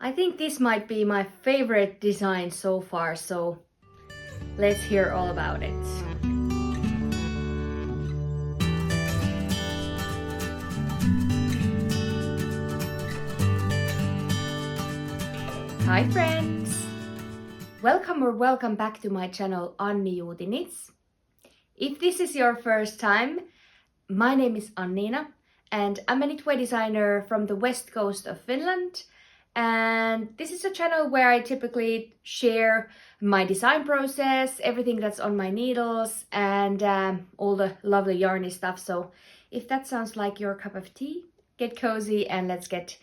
I think this might be my favorite design so far, so let's hear all about it. Hi friends! Welcome back to my channel Annijuuti. If this is your first time, my name is Anniina and I'm a knitwear designer from the west coast of Finland. And this is a channel where I typically share my design process, everything that's on my needles, and all the lovely yarny stuff. So if that sounds like your cup of tea, get cozy and let's get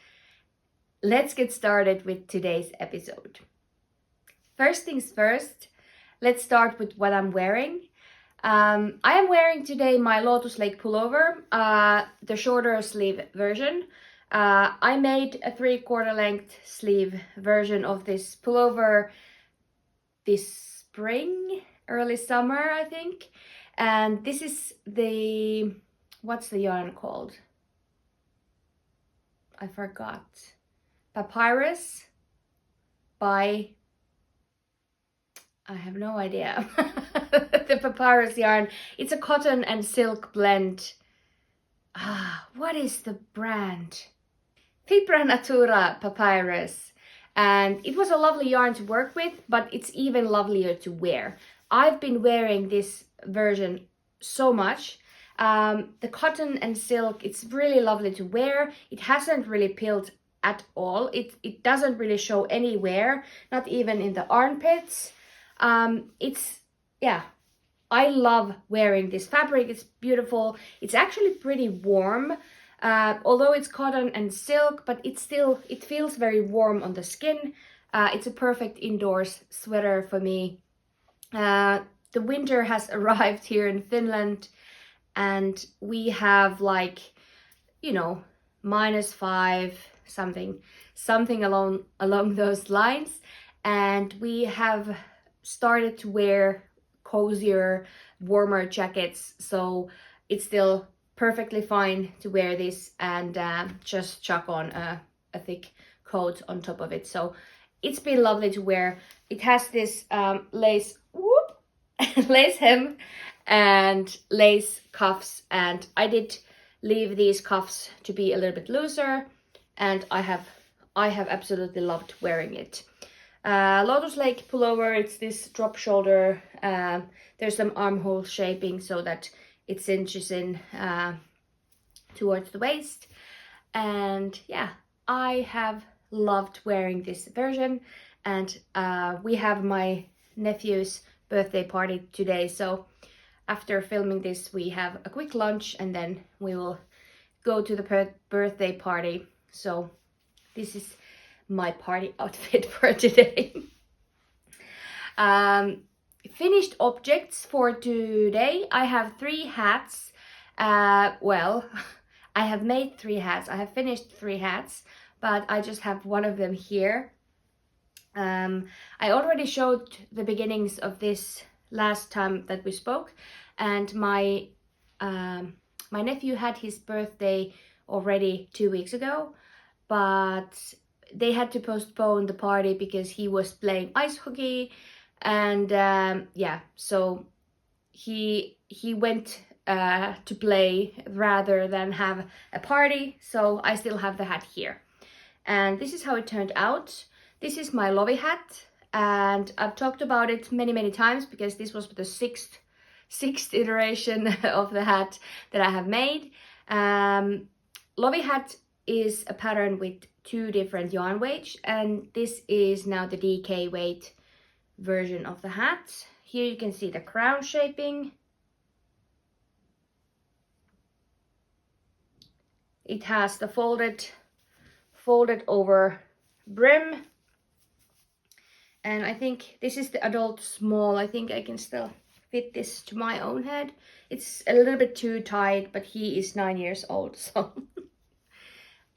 started with today's episode. First things first, let's start with what I'm wearing. I am wearing today my Lotus pullover, the shorter sleeve version. I made a 3/4 length sleeve version of this pullover this spring, early summer, I think. And this is the, what's the yarn called? I forgot. Papyrus by, I have no idea. The papyrus yarn. It's a cotton and silk blend. What is the brand? Fibra Natura papyrus. And it was a lovely yarn to work with, but it's even lovelier to wear. I've been wearing this version so much. The cotton and silk, it's really lovely to wear. It hasn't really peeled at all. It doesn't really show anywhere, not even in the armpits. I love wearing this fabric. It's beautiful. It's actually pretty warm, although it's cotton and silk, but it feels very warm on the skin. It's a perfect indoors sweater for me. The winter has arrived here in Finland and we have like, -5 something along those lines, and we have started to wear cozier, warmer jackets, so it's still perfectly fine to wear this and just chuck on a thick coat on top of it. So it's been lovely to wear. It has this lace hem and lace cuffs, and I did leave these cuffs to be a little bit looser, and I have absolutely loved wearing it. Lotus pullover, it's this drop shoulder. There's some armhole shaping so that it cinches in towards the waist. And yeah, I have loved wearing this version. And we have my nephew's birthday party today. So after filming this, we have a quick lunch and then we will go to the birthday party. So this is my party outfit for today. Finished objects for today. I have 3 hats. Well, I have made 3 hats. I have finished 3 hats, but I just have one of them here. I already showed the beginnings of this last time that we spoke, and my nephew had his birthday already 2 weeks ago, but they had to postpone the party because he was playing ice hockey, and so he went to play rather than have a party. So I still have the hat here, and this is how it turned out. This is my Lovi hat, and I've talked about it many times because this was the sixth iteration of the hat that I have made. Lovi hat is a pattern with 2 different yarn weights, and this is now the DK weight version of the hat. Here you can see the crown shaping. It has the folded over brim, and I think this is the adult small. I think I can still fit this to my own head. It's a little bit too tight, but he is 9 years old, so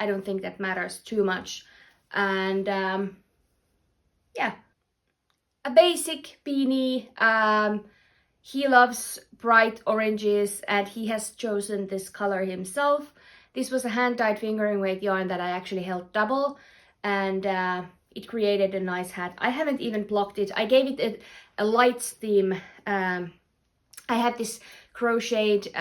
I don't think that matters too much. And yeah, a basic beanie. He loves bright oranges and he has chosen this color himself. This was a hand-dyed fingering weight yarn that I actually held double, and it created a nice hat. I haven't even blocked it. I gave it a lights theme. I had this crocheted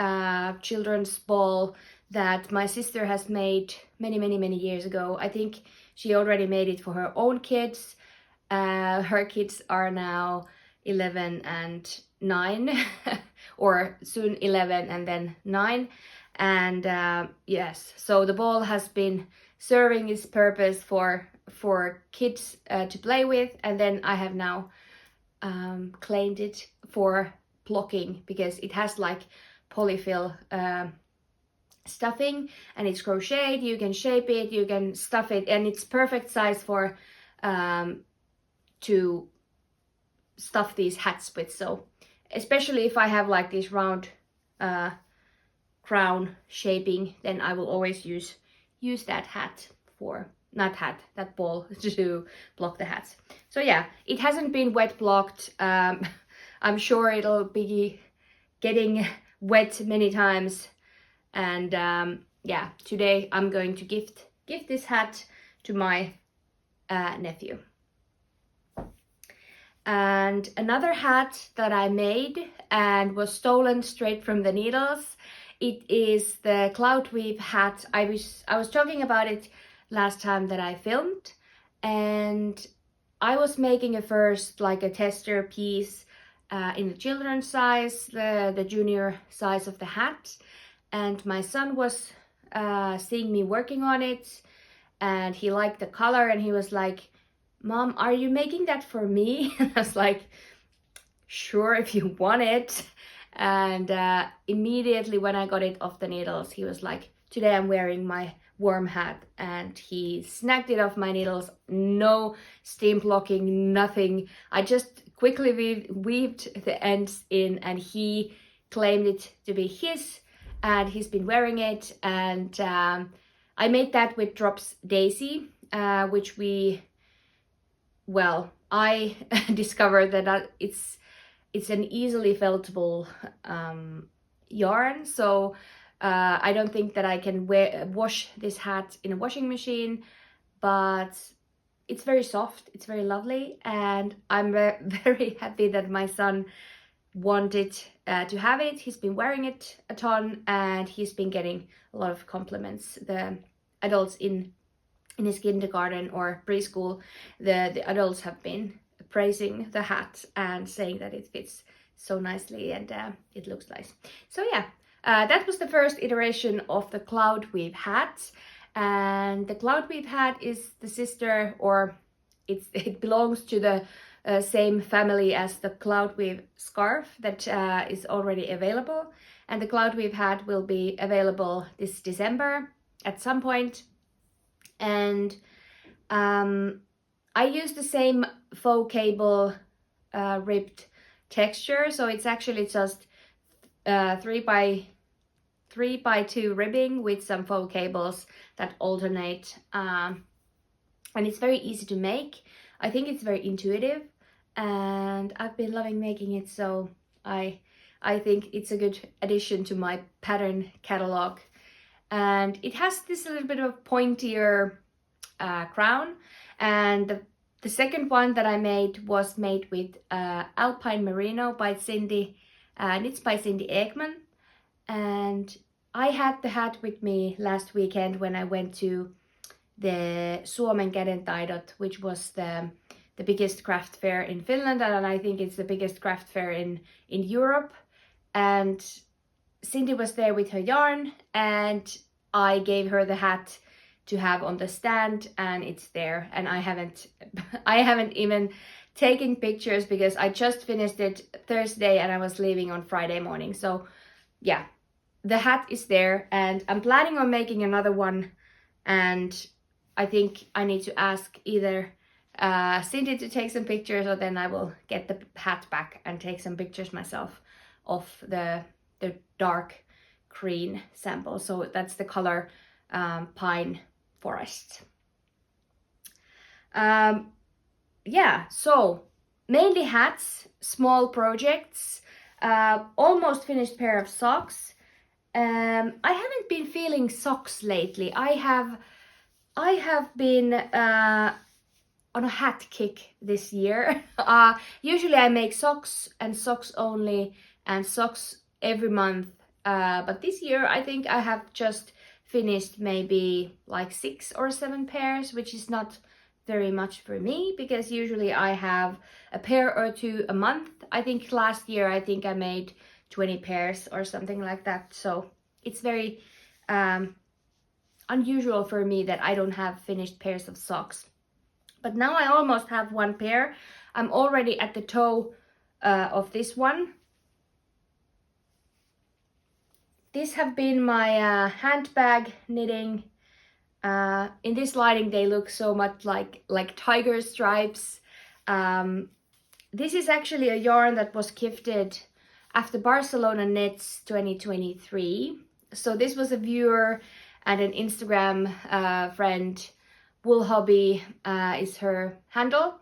children's ball that my sister has made many years ago. I think she already made it for her own kids. Her kids are now 11 and 9 or soon 11 and then 9, and yes, so the ball has been serving its purpose for kids to play with, and then I have now claimed it for blocking because it has like polyfill stuffing, and it's crocheted. You can shape it, you can stuff it, and it's perfect size for to stuff these hats with. So especially if I have like this round crown shaping, then I will always use that hat for, not hat, that ball to block the hats. So yeah, it hasn't been wet blocked. I'm sure it'll be getting wet many times, and yeah, today I'm going to gift this hat to my nephew. And another hat that I made and was stolen straight from the needles, it is the Cloudweave hat. I was talking about it last time that I filmed, and I was making a first like a tester piece in the children's size, the junior size of the hat, and my son was seeing me working on it, and he liked the color, and he was like, "Mom, are you making that for me?" And I was like, "Sure, if you want it." And immediately when I got it off the needles, he was like, "Today I'm wearing my warm hat," and he snagged it off my needles. No steam blocking, nothing. I just quickly weaved the ends in, and he claimed it to be his, and he's been wearing it. And I made that with Drops Daisy, which I discovered that it's an easily feltable yarn, so I don't think that I can wash this hat in a washing machine, but it's very soft, it's very lovely, and I'm very happy that my son wanted to have it. He's been wearing it a ton, and he's been getting a lot of compliments. The adults in his kindergarten or preschool, the adults have been praising the hat and saying that it fits so nicely, and it looks nice. So yeah, that was the first iteration of the Cloudweave hat, and the Cloudweave hat is the sister, or it belongs to the same family as the Cloudweave scarf that is already available, and the Cloudweave hat will be available this December at some point. And I use the same faux cable ribbed texture, so it's actually just 3x2 ribbing with some faux cables that alternate, and it's very easy to make. I think it's very intuitive, and I've been loving making it, so I think it's a good addition to my pattern catalog. And it has this little bit of pointier crown, and the second one that I made was made with Alpine Merino by Cindy, and it's by Cindy Ekman. And I had the hat with me last weekend when I went to the Suomen Kädentaidot, which was the biggest craft fair in Finland, and I think it's the biggest craft fair in Europe. And Cindy was there with her yarn, and I gave her the hat to have on the stand, and it's there. And I haven't even taken pictures because I just finished it Thursday and I was leaving on Friday morning. So yeah, the hat is there, and I'm planning on making another one, and I think I need to ask either Cindy to take some pictures, or then I will get the hat back and take some pictures myself of the dark green sample. So that's the color Pine Forest. Yeah, so mainly hats, small projects, almost finished pair of socks. I haven't been feeling socks lately. I have I have been on a hat kick this year. Usually I make socks and socks only and socks every month. But this year I think I have just finished maybe like 6 or 7 pairs, which is not very much for me because usually I have a pair or two a month. I think last year I think I made 20 pairs or something like that. So it's very unusual for me that I don't have finished pairs of socks. But now I almost have 1 pair. I'm already at the toe of this one. These have been my handbag knitting. In this lighting they look so much like tiger stripes. This is actually a yarn that was gifted after Barcelona Knits 2023. So this was a viewer and an Instagram friend. Wool Hobby is her handle,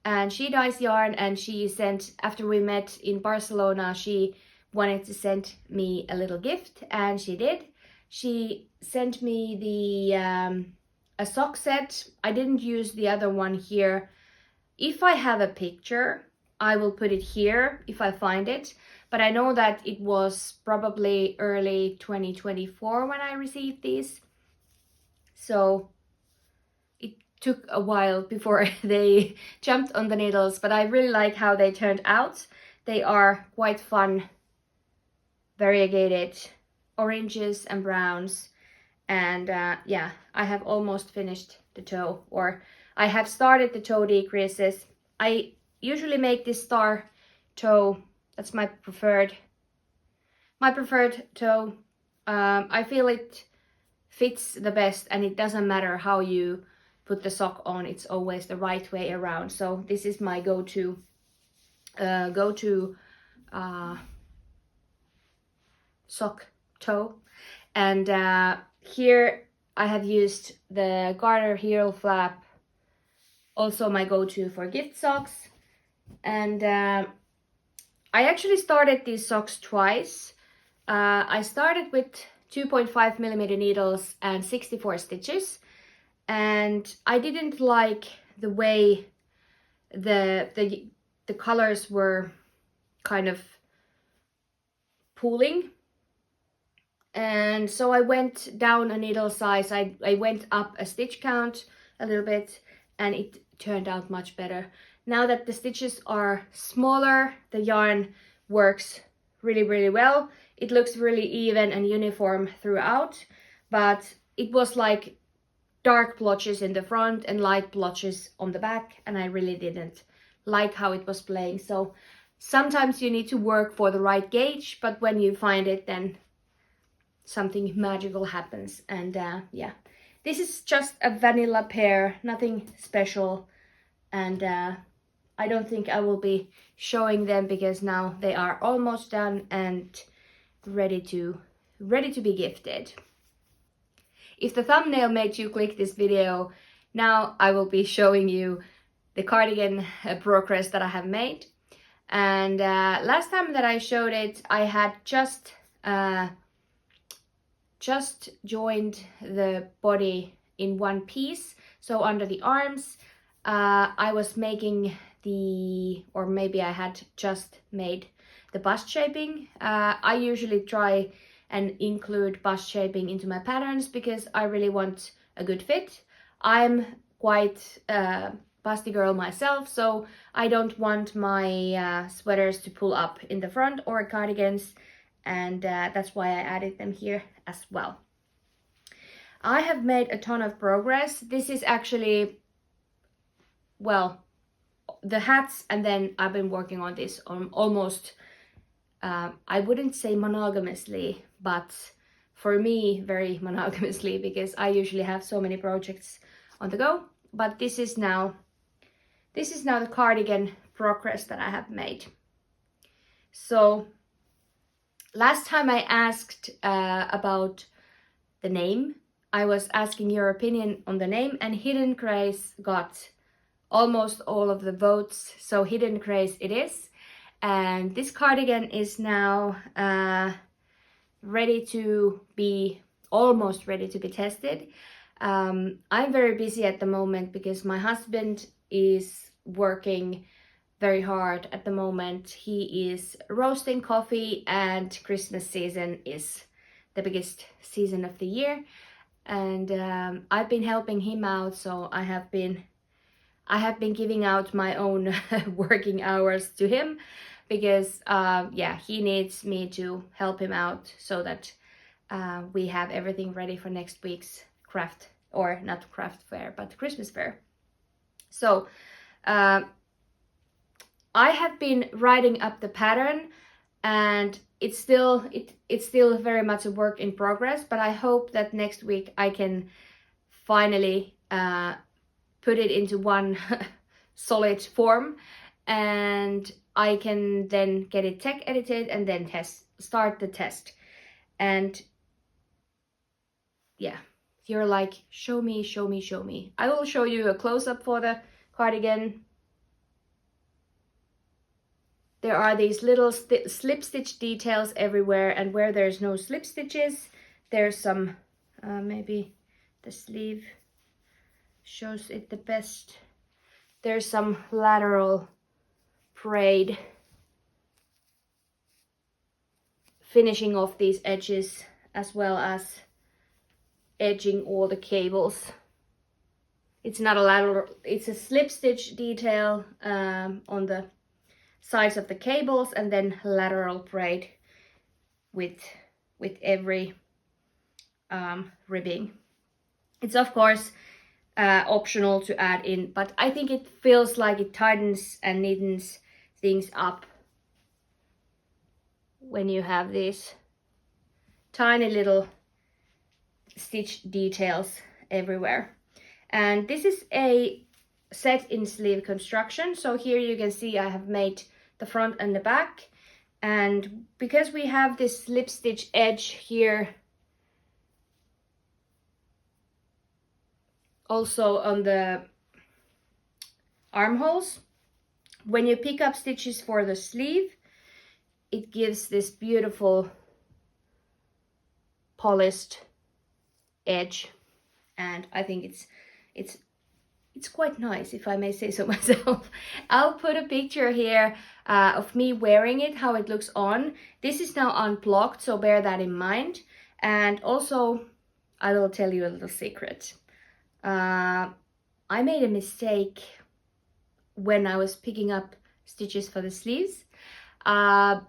and she dyes yarn, and she sent, after we met in Barcelona, she wanted to send me a little gift, and she did. She sent me the a sock set. I didn't use the other one here. If I have a picture, I will put it here if I find it, but I know that it was probably early 2024 when I received these. So took a while before they jumped on the needles, but I really like how they turned out. They are quite fun, variegated oranges and browns, and yeah, I have almost finished the toe, or I have started the toe decreases. I usually make this star toe. That's my preferred toe. I feel it fits the best, and it doesn't matter how you put the sock on, it's always the right way around. So this is my go-to sock toe. And here I have used the garter heel flap, also my go-to for gift socks. And I actually started these socks twice. I started with 2.5 millimeter needles and 64 stitches. And I didn't like the way the colors were kind of pooling, and so I went down a needle size. I went up a stitch count a little bit, and it turned out much better. Now that the stitches are smaller, the yarn works really well. It looks really even and uniform throughout, but it was like dark blotches in the front and light blotches on the back, and I really didn't like how it was playing. So sometimes you need to work for the right gauge, but when you find it, then something magical happens. And yeah, this is just a vanilla pair, nothing special, and I don't think I will be showing them because now they are almost done and ready to be gifted. If the thumbnail made you click this video, now I will be showing you the cardigan progress that I have made. And last time that I showed it, I had just joined the body in one piece. So under the arms, I was making or maybe I had just made the bust shaping. I usually try and include bust shaping into my patterns because I really want a good fit. I'm quite busty girl myself, so I don't want my sweaters to pull up in the front or cardigans, and that's why I added them here as well. I have made a ton of progress. This is actually, well, the hats, and then I've been working on this on almost I wouldn't say monogamously, but for me very monogamously, because I usually have so many projects on the go. But this is now the cardigan progress that I have made. So last time I asked about the name. I was asking your opinion on the name, and Hidden Craze got almost all of the votes, so Hidden Craze it is. And this cardigan is now almost ready to be tested. I'm very busy at the moment because my husband is working very hard at the moment. He is roasting coffee, and Christmas season is the biggest season of the year. And I've been helping him out, so I have been giving out my own working hours to him because yeah, he needs me to help him out so that we have everything ready for next week's craft, or not craft fair, but Christmas fair. So I have been writing up the pattern, and it's still very much a work in progress, but I hope that next week I can finally put it into one solid form, and I can then get it tech edited and then start the test. And yeah, you're like, show me, show me, show me. I will show you a close-up for the cardigan. There are these little slip stitch details everywhere, and where there's no slip stitches, there's some, maybe the sleeve shows it the best. There's some lateral braid finishing off these edges, as well as edging all the cables. It's not a lateral, it's a slip stitch detail on the sides of the cables, and then lateral braid with every ribbing. It's of course optional to add in, but I think it feels like it tightens and neatens things up when you have these tiny little stitch details everywhere. And this is a set in sleeve construction, so here you can see I have made the front and the back, and because we have this slip stitch edge here also on the armholes, when you pick up stitches for the sleeve, it gives this beautiful polished edge, and I think it's quite nice, if I may say so myself. I'll put a picture here of me wearing it, how it looks on. This is now unblocked, so bear that in mind. And also, I will tell you a little secret. I made a mistake when I was picking up stitches for the sleeves. I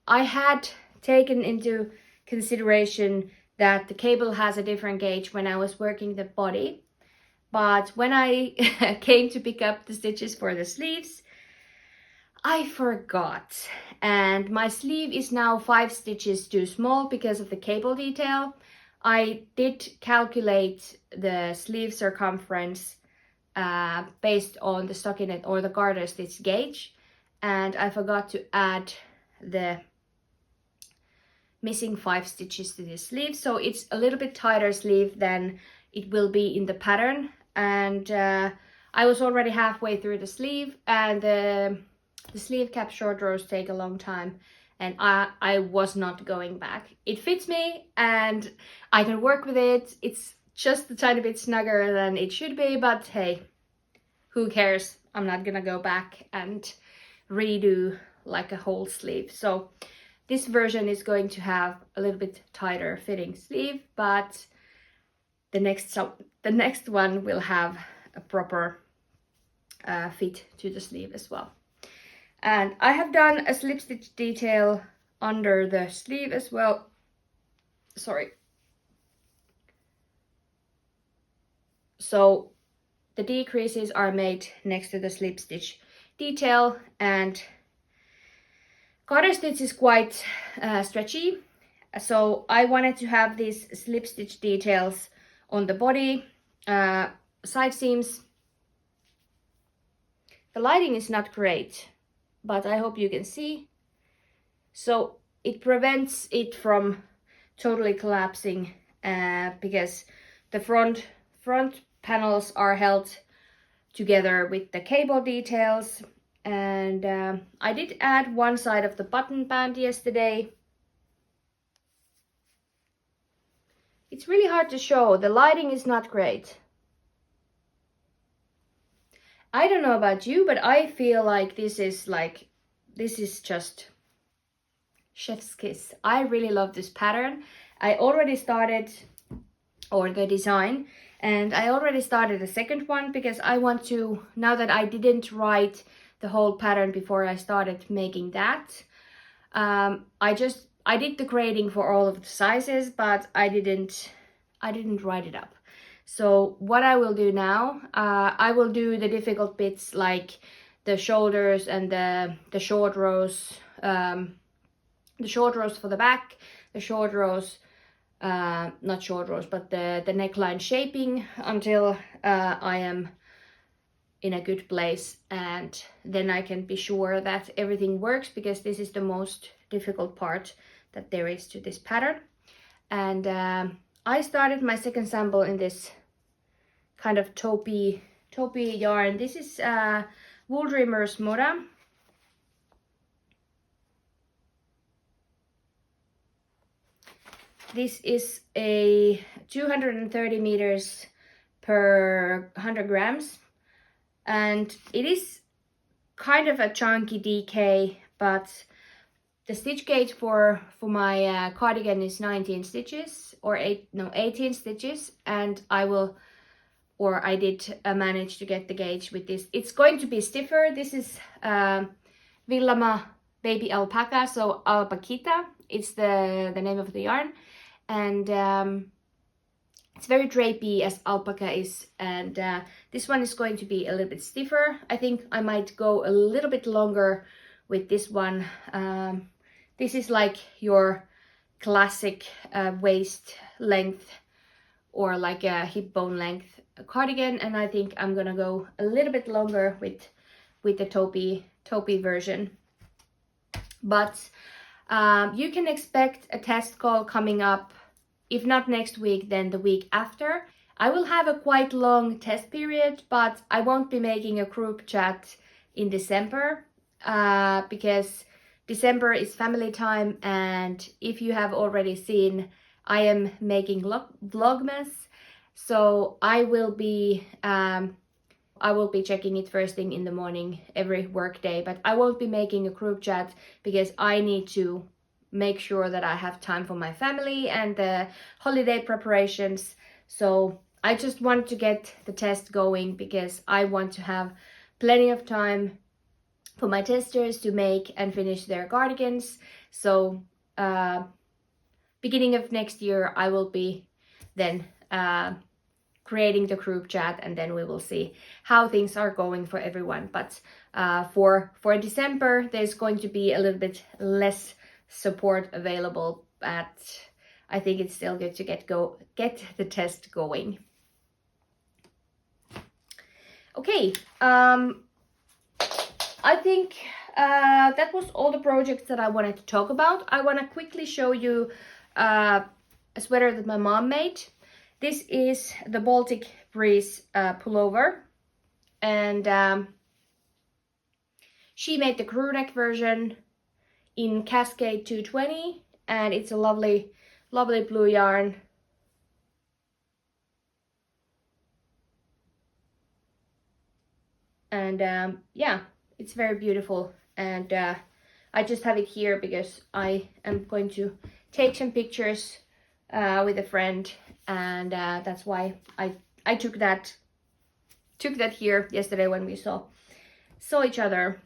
had taken into consideration that the cable has a different gauge when I was working the body. But when I came to pick up the stitches for the sleeves, I forgot. And my sleeve is now 5 stitches too small because of the cable detail. I did calculate the sleeve circumference based on the stockinette or the garter stitch gauge, and I forgot to add the missing 5 stitches to the sleeve, so it's a little bit tighter sleeve than it will be in the pattern. And I was already halfway through the sleeve, and the sleeve cap short rows take a long time, and I was not going back. It fits me and I can work with it. It's just a tiny bit snugger than it should be, but hey, who cares? I'm not gonna go back and redo like a whole sleeve. So this version is going to have a little bit tighter fitting sleeve, but the next one will have a proper fit to the sleeve as well. And I have done a slip stitch detail under the sleeve as well. Sorry. So the decreases are made next to the slip stitch detail, and garter stitch is quite stretchy, so I wanted to have these slip stitch details on the body, side seams. The lighting is not great, but I hope you can see. So it prevents it from totally collapsing because the front panels are held together with the cable details. And I did add one side of the button band yesterday. It's really hard to show. The lighting is not great. I don't know about you, but I feel like this is just chef's kiss. I really love this pattern. I already started, or the design, and I already started a second one because I want to, now that I didn't write the whole pattern before I started making that, I did the grading for all of the sizes, but I didn't write it up. So what I will do now, I will do the difficult bits like the shoulders and the short rows, the short rows for the back, the short rows, not short rows, but the neckline shaping until I am in a good place, and then I can be sure that everything works, because this is the most difficult part that there is to this pattern. And I started my second sample in this kind of taupey yarn. This is Wool Dreamers Moda. This is a 230 meters per 100 grams, and it is kind of a chunky DK, but the stitch gauge for my cardigan is 19 stitches, or 18 stitches, and I did manage to get the gauge with this. It's going to be stiffer. This is Villama Baby Alpaca, so Alpaquita, it's the name of the yarn. And it's very drapey as alpaca is, and this one is going to be a little bit stiffer. I think I might go a little bit longer with this one. This is like your classic waist length, or like a hip bone length cardigan, and I think I'm gonna go a little bit longer with the taupey version. But you can expect a test call coming up, if not next week, then the week after. I will have a quite long test period, but I won't be making a group chat in December, because December is family time, and if you have already seen, I am making Vlogmas, so I will be checking it first thing in the morning every work day, but I won't be making a group chat because I need to make sure that I have time for my family and the holiday preparations. So I just want to get the test going because I want to have plenty of time for my testers to make and finish their cardigans. So beginning of next year I will be then creating the group chat, and then we will see how things are going for everyone. But for December there's going to be a little bit less support available, but I think it's still good to get the test going. Okay, I think that was all the projects that I wanted to talk about. I want to quickly show you a sweater that my mom made. This is the Baltic Breeze Pullover, and she made the crew neck version in Cascade 220, and it's a lovely blue yarn. And yeah, it's very beautiful, and I just have it here because I am going to take some pictures with a friend, and that's why I took that here yesterday when we saw each other.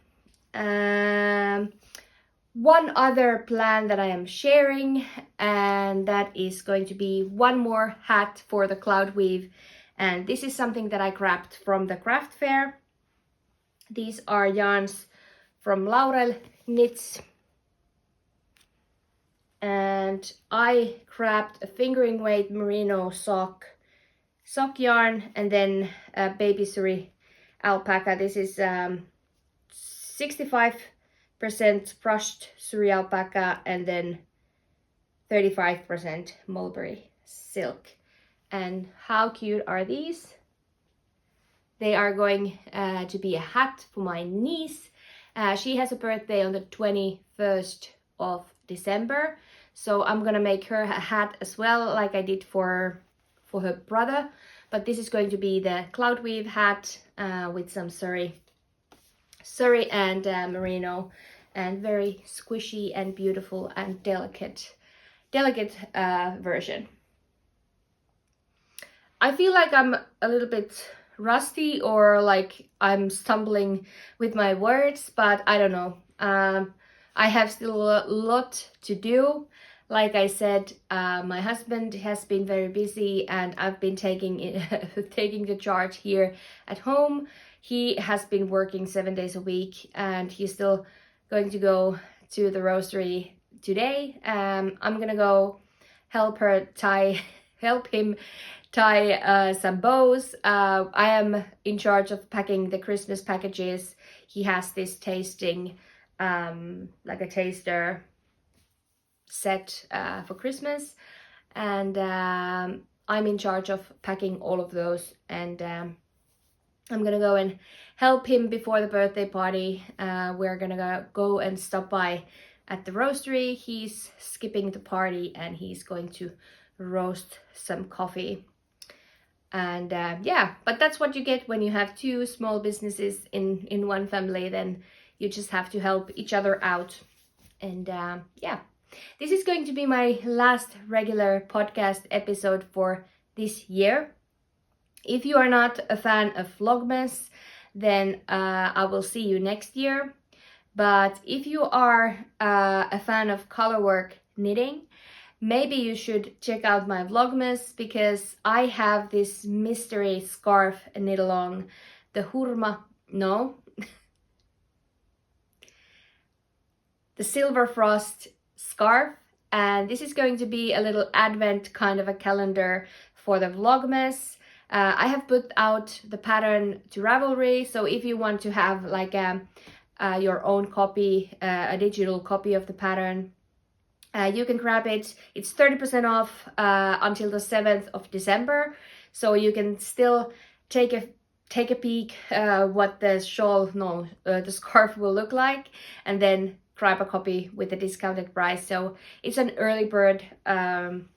One other plan that I am sharing, and that is going to be one more hat for the Cloudweave, and this is something that I grabbed from the craft fair. These are yarns from Laurel Knits, and I grabbed a fingering weight merino sock yarn, and then a baby suri alpaca. This is 65% brushed suri alpaca, and then 35% mulberry silk. And how cute are these? They are going to be a hat for my niece. She has a birthday on the 21st of December, So I'm gonna make her a hat as well, like I did for her brother. But this is going to be the Cloudweave hat with some Surrey and merino, and very squishy and beautiful and delicate version. I feel like I'm a little bit rusty, or like I'm stumbling with my words, but I don't know. I have still a lot to do. Like I said, my husband has been very busy, and I've been taking the charge here at home. He has been working 7 days a week, and he's still going to go to the roastery today. I'm gonna go help him tie some bows. I am in charge of packing the Christmas packages. He has this tasting, like a taster set for Christmas, and I'm in charge of packing all of those, and I'm gonna go and help him before the birthday party. We're gonna go and stop by at the roastery. He's skipping the party, and he's going to roast some coffee. And yeah, but that's what you get when you have two small businesses in one family. Then you just have to help each other out. And yeah, this is going to be my last regular podcast episode for this year. If you are not a fan of Vlogmas, then I will see you next year. But if you are a fan of colorwork knitting, maybe you should check out my Vlogmas, because I have this mystery scarf knit along, the the Silver Frost scarf. And this is going to be a little advent kind of a calendar for the Vlogmas. I have put out the pattern to Ravelry, so if you want to have like your own copy, a digital copy of the pattern, you can grab it. It's 30% off until the 7th of December, so you can still take a peek what the the scarf will look like, and then grab a copy with a discounted price. So it's an early bird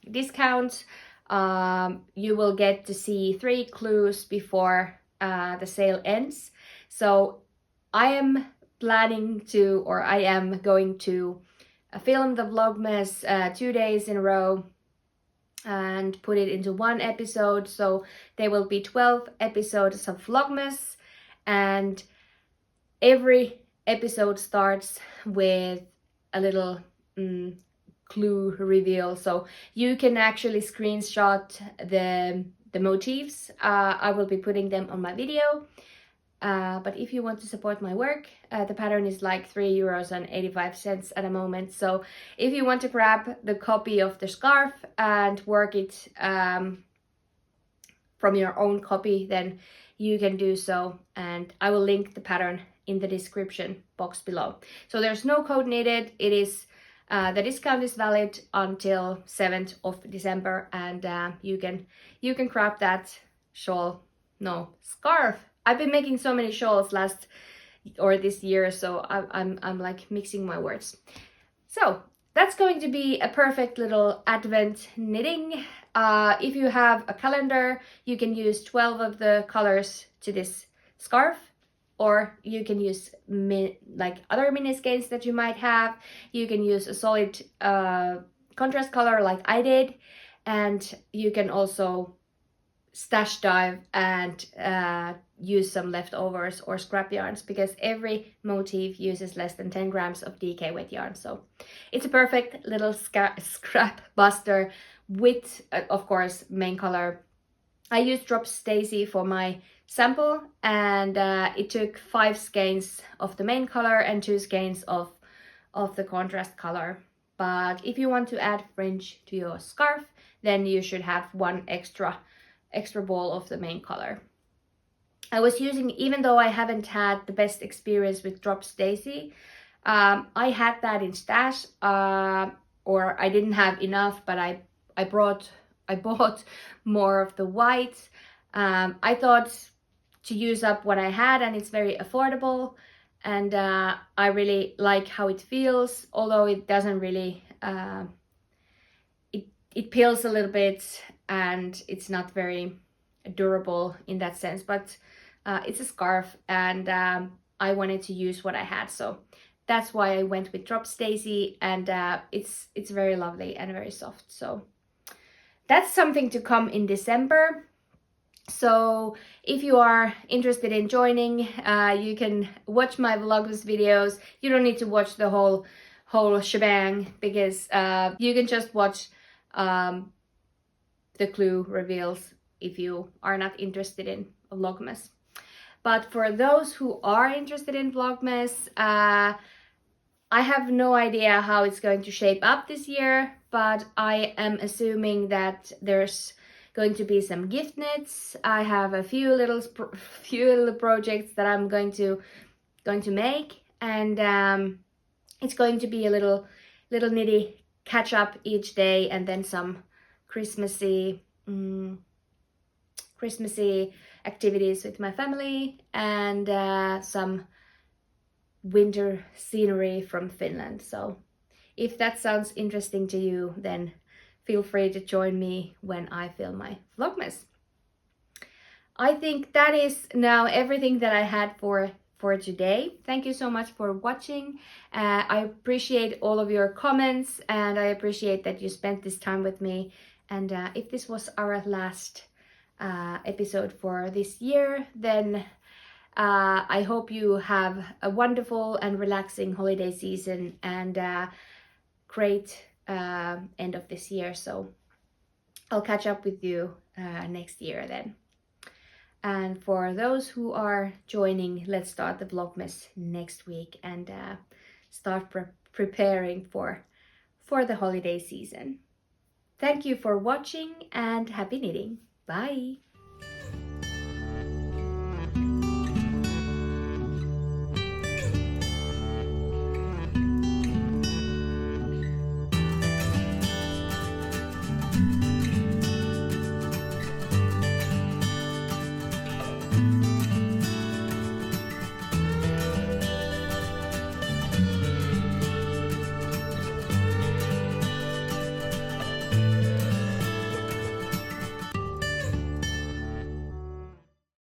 discount. You will get to see 3 clues before the sale ends. So I am going to film the Vlogmas 2 days in a row and put it into one episode. So there will be 12 episodes of Vlogmas, and every episode starts with a little clue reveal. So you can actually screenshot the motifs. I will be putting them on my video. But if you want to support my work, the pattern is like €3.85 at the moment. So if you want to grab the copy of the scarf and work it from your own copy, then you can do so. And I will link the pattern in the description box below. So there's no code needed. It is the discount is valid until 7th of December, and you can grab that scarf. I've been making so many shawls this year, so I'm like mixing my words. So that's going to be a perfect little advent knitting. If you have a calendar, you can use 12 of the colors to this scarf, or you can use like other mini skeins that you might have. You can use a solid contrast color like I did, and you can also stash dive and use some leftovers or scrap yarns, because every motif uses less than 10 grams of DK wet yarn. So it's a perfect little scrap buster with, of course, main color. I used Drops Daisy for my sample, and it took 5 skeins of the main color and 2 skeins of the contrast color. But if you want to add fringe to your scarf, then you should have 1 extra ball of the main color. I was using, even though I haven't had the best experience with Drops Daisy, I had that in stash, or I didn't have enough, but I bought more of the white. I thought to use up what I had, and it's very affordable, and I really like how it feels, although it doesn't really it peels a little bit and it's not very durable in that sense, but it's a scarf, and I wanted to use what I had, so that's why I went with Drop Stacy, and it's very lovely and very soft. So that's something to come in December. So if you are interested in joining, you can watch my Vlogmas videos. You don't need to watch the whole shebang, because you can just watch the clue reveals if you are not interested in Vlogmas. But for those who are interested in Vlogmas, I have no idea how it's going to shape up this year, but I am assuming that there's going to be some gift knits. I have a few little projects that I'm going to make, and it's going to be a little nitty catch up each day, and then some Christmassy activities with my family, and some winter scenery from Finland. So if that sounds interesting to you, then feel free to join me when I film my Vlogmas. I think that is now everything that I had for today. Thank you so much for watching. I appreciate all of your comments, and I appreciate that you spent this time with me. And if this was our last episode for this year, then I hope you have a wonderful and relaxing holiday season, and great end of this year. So I'll catch up with you next year then. And for those who are joining, let's start the Vlogmas next week and start preparing for the holiday season. Thank you for watching, and happy knitting. Bye!